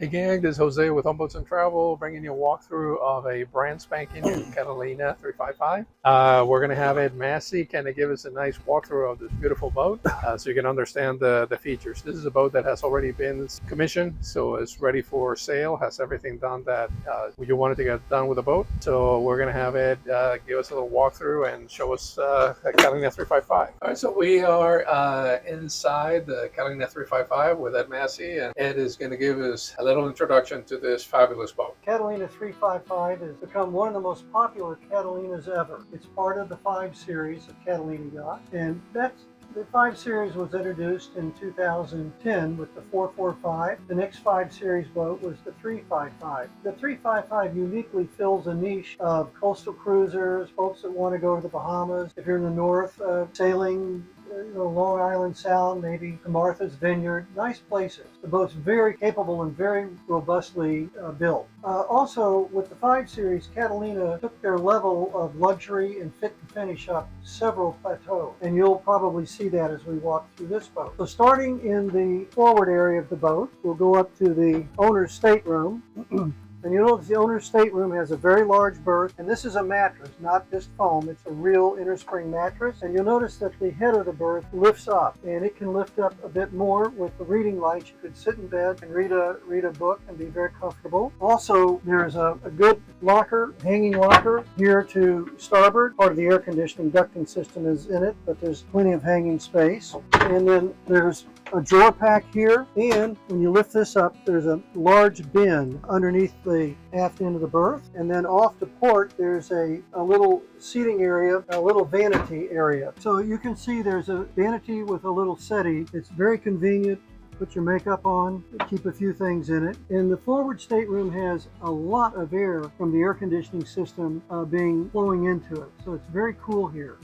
Hey gang, this is Jose with Boats and Travel, bringing you a walkthrough of a brand spanking new Catalina 355. We're going to have Ed Massey kind of give us a nice walkthrough of this beautiful boat so you can understand the features. This is a boat that has already been commissioned, so it's ready for sale, has everything done that you wanted to get done with the boat. So we're going to have Ed give us a little walkthrough and show us a Catalina 355. All right, so we are inside the Catalina 355 with Ed Massey, and Ed is going to give us a little introduction to this fabulous boat. Catalina 355 has become one of the most popular Catalinas ever. It's part of the 5 series of Catalina yachts, and the 5 series was introduced in 2010 with the 445. The next 5 series boat was the 355. The 355 uniquely fills a niche of coastal cruisers, folks that want to go to the Bahamas. If you're in the north, sailing Long Island Sound, maybe to Martha's Vineyard, nice places. The boat's very capable and very robustly built. Also, with the 5 Series, Catalina took their level of luxury and fit and finish up several plateaus, and you'll probably see that as we walk through this boat. So starting in the forward area of the boat, we'll go up to the owner's stateroom. And you'll notice the owner's stateroom has a very large berth, and this is a mattress, not just foam. It's a real innerspring mattress. And you'll notice that the head of the berth lifts up, and it can lift up a bit more with the reading lights. You could sit in bed and read a book and be very comfortable. Also, there's a good locker, hanging locker here to starboard. Part of the air conditioning ducting system is in it, but there's plenty of hanging space. And then there's a drawer pack here, and when you lift this up, there's a large bin underneath the aft end of the berth, and then off to port there's a little seating area, a little vanity area. So you can see there's a vanity with a little settee. It's very convenient. Put your makeup on, keep a few things in it. And the forward stateroom has a lot of air from the air conditioning system flowing into it, so it's very cool here.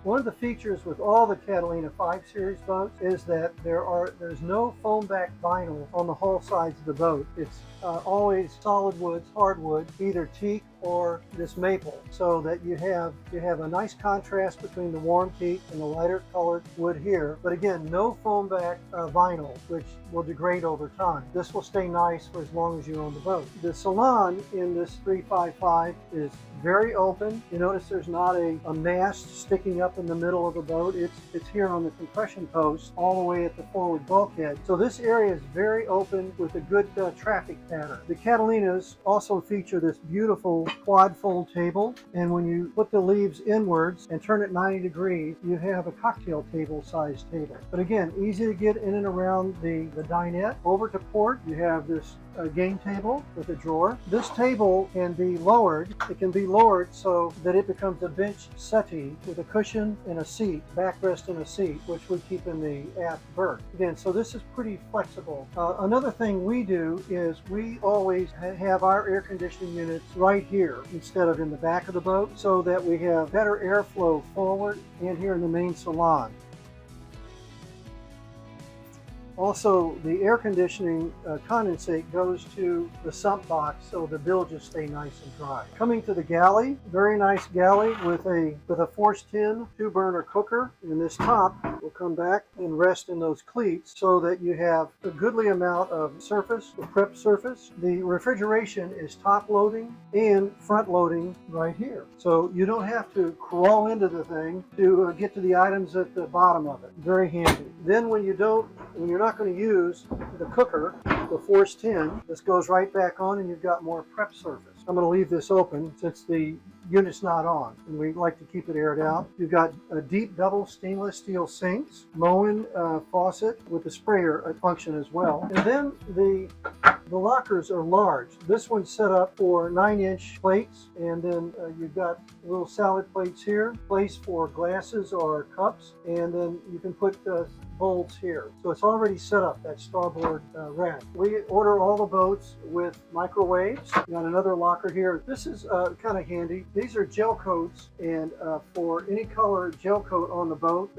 One of the features with all the Catalina 5 Series boats is that there's no foam back vinyl on the hull sides of the boat. It's always solid woods, hardwood, either teak or this maple, so that you have a nice contrast between the warm teak and the lighter colored wood here. But again, no foam back vinyl, which will degrade over time. This will stay nice for as long as you own the boat. The salon in this 355 is very open. You notice there's not a mast sticking up in the middle of the boat. It's here on the compression post all the way at the forward bulkhead. So this area is very open with a good traffic pattern. The Catalinas also feature this beautiful quad fold table, and when you put the leaves inwards and turn it 90 degrees, you have a cocktail table sized table. But again, easy to get in and around the dinette. Over to port, you have this game table with a drawer. This table can be lowered. It can be lowered so that it becomes a bench settee with a cushion and a seat, backrest and a seat, which we keep in the aft berth. Again, so this is pretty flexible. Another thing we do is we always have our air conditioning units right here instead of in the back of the boat, so that we have better airflow forward and here in the main salon. Also, the air conditioning condensate goes to the sump box, so the bilges stay nice and dry. Coming to the galley, very nice galley with a forced tin 2-burner cooker. And this top will come back and rest in those cleats so that you have a goodly amount of surface, the prep surface. The refrigeration is top loading and front loading right here. So you don't have to crawl into the thing to get to the items at the bottom of it. Very handy. Then when you're not going to use the cooker, the forced tin, this goes right back on and you've got more prep surface. I'm going to leave this open since the unit's not on, and we like to keep it aired out. You've got a deep double stainless steel sinks, Moen faucet with the sprayer function as well. And then the lockers are large. This one's set up for 9-inch plates, and then you've got little salad plates here, place for glasses or cups, and then you can put bowls here. So it's already set up, that starboard rack. We order all the boats with microwaves. You got another locker here. This is kind of handy. These are gel coats, and for any color gel coat on the boat,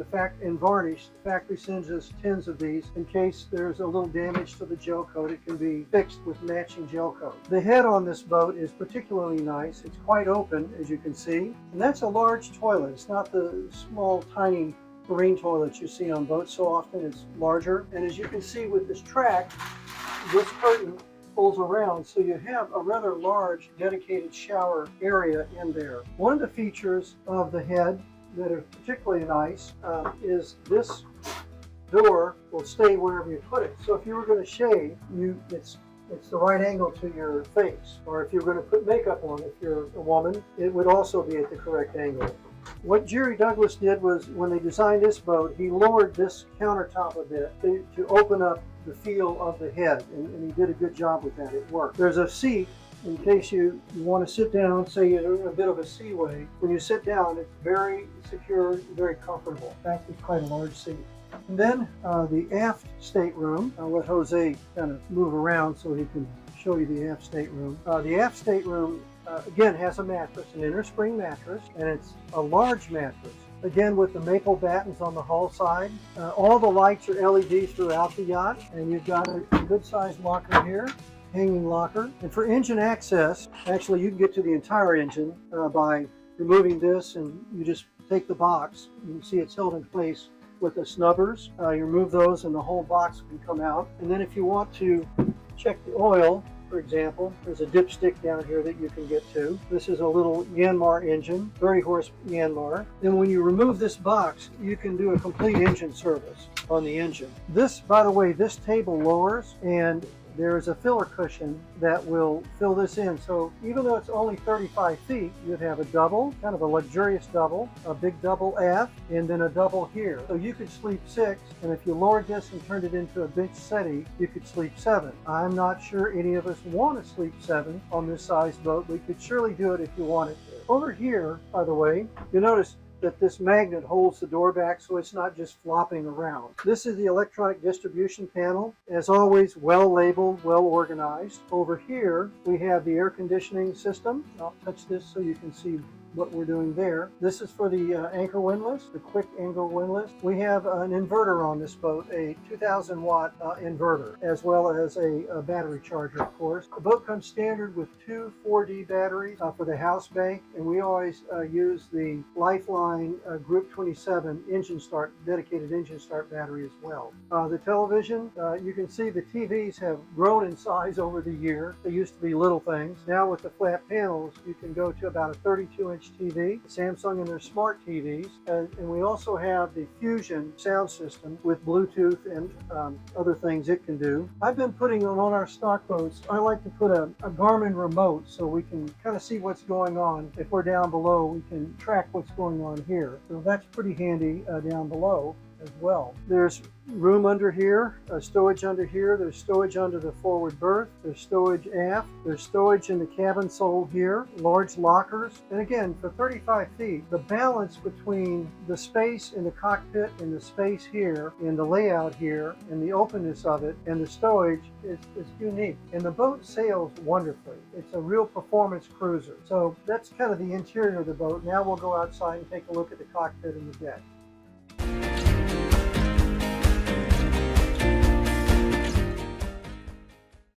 and varnish, the factory sends us tins of these in case there's a little damage to the gel coat. It can be fixed with matching gel coat. The head on this boat is particularly nice. It's quite open, as you can see, and that's a large toilet. It's not the small, tiny marine toilets you see on boats so often. It's larger, and as you can see with this track, this curtain pulls around, so you have a rather large dedicated shower area in there. One of the features of the head that are particularly nice is this door will stay wherever you put it. So if you were going to shave, it's the right angle to your face. Or if you're going to put makeup on, if you're a woman, it would also be at the correct angle. What Jerry Douglas did was, when they designed this boat, he lowered this countertop a bit to open up the feel of the head, and he did a good job with that. It worked. There's a seat in case you want to sit down, say you're in a bit of a seaway. When you sit down, it's very secure, very comfortable. In fact, it's quite a large seat. And then the aft stateroom. I'll let Jose kind of move around so he can show you the aft stateroom. The aft stateroom, again, has a mattress, an inner spring mattress, and it's a large mattress. Again, with the maple battens on the hull side. All the lights are LED throughout the yacht, and you've got a good-sized locker here, hanging locker. And for engine access, actually you can get to the entire engine by removing this, and you just take the box. You can see it's held in place with the snubbers. You remove those and the whole box can come out. And then if you want to check the oil, for example, there's a dipstick down here that you can get to. This is a little Yanmar engine, 30 horse Yanmar. Then when you remove this box, you can do a complete engine service on the engine. This, by the way, this table lowers, and there's a filler cushion that will fill this in. So even though it's only 35 feet, you'd have a double, kind of a luxurious double, a big double aft, and then a double here. So you could sleep 6, and if you lowered this and turned it into a bench settee, you could sleep 7. I'm not sure any of us want to sleep 7 on this size boat. We could surely do it if you wanted to. Over here, by the way, you notice that this magnet holds the door back so it's not just flopping around. This is the electronic distribution panel. As always, well labeled, well organized. Over here, we have the air conditioning system. I'll touch this so you can see what we're doing there. This is for the anchor windlass, the quick angle windlass. We have an inverter on this boat, a 2,000 watt inverter, as well as a battery charger, of course. The boat comes standard with 2 4D batteries for the house bank, and we always use the Lifeline Group 27 engine start, dedicated engine start battery as well. The television, you can see the TVs have grown in size over the year. They used to be little things. Now with the flat panels, you can go to about a 32-inch TV, Samsung and their smart TVs, and we also have the Fusion sound system with Bluetooth and other things it can do. I've been putting on our stock boats, I like to put a Garmin remote so we can kind of see what's going on. If we're down below, we can track what's going on here. So that's pretty handy down below as well. There's room under here, stowage under here, there's stowage under the forward berth, there's stowage aft, there's stowage in the cabin sole here, large lockers. And again, for 35 feet, the balance between the space in the cockpit and the space here and the layout here and the openness of it and the stowage is unique. And the boat sails wonderfully. It's a real performance cruiser. So that's kind of the interior of the boat. Now we'll go outside and take a look at the cockpit and the deck.